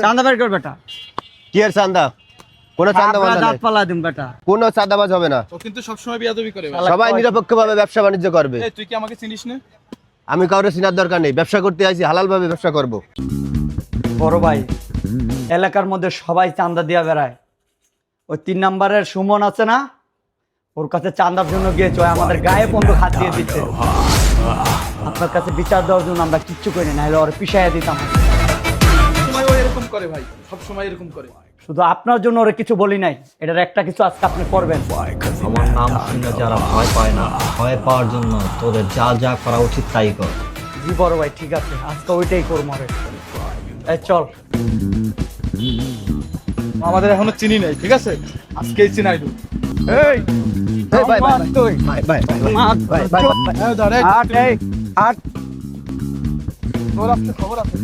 চাঁদা বের কর বেটা। কি এর চান্দা? কোন চাঁদাবাজ নাই, দাঁত পালা দিম বেটা। কোন চাঁদাবাজ হবে না। ও কিন্তু সবসময় বিয়াদবি করে ভাই। সবাই নিরপেক্ষভাবে ব্যবসা বাণিজ্য করবে। এই তুই কি আমাকে চিনিস না? আমি কাউরে চিনার দরকার নেই, ব্যবসা করতে আইছি, হালাল ভাবে ব্যবসা করব। বড় ভাই, এলাকার মধ্যে সবাই চাঁদা দিয়া বেড়ায়। ওই 3 নম্বরের সুমন আছে না, ওর কাছে চাঁদার জন্য গিয়েছে, ওই আমাদের গায়ে বন্দুক হাত দিয়ে দিচ্ছে। আপনার কাছে বিচার দেওয়ার জন্য আমরা কিচ্ছু করি না, নাহলে ওর পিছাইয়া দিতাম। সময় ও এরকম করে ভাই, সব সময় এরকম করে। শুধু আপনার জন্য ওরে কিছু বলি নাই, এটার একটা কিছু আজকে আপনি করবেন। আমার নাম শুনে যারা ভয় পায় না, ভয় পাওয়ার জন্য তোদের যা যা করা উচিত তাই কর। জি বড় ভাই, ঠিক আছে, আজকে ওইটাই করবো। এই চল। আমাদের এখনো চিনি নাই, ঠিক আছে? আজকেই চিনাই দু। এই এই ভাই ভাই তুই ভাই ভাই ভাই ভাই এই ধর, এই হাট, এই হাট। তোর আপনি খবর আছে?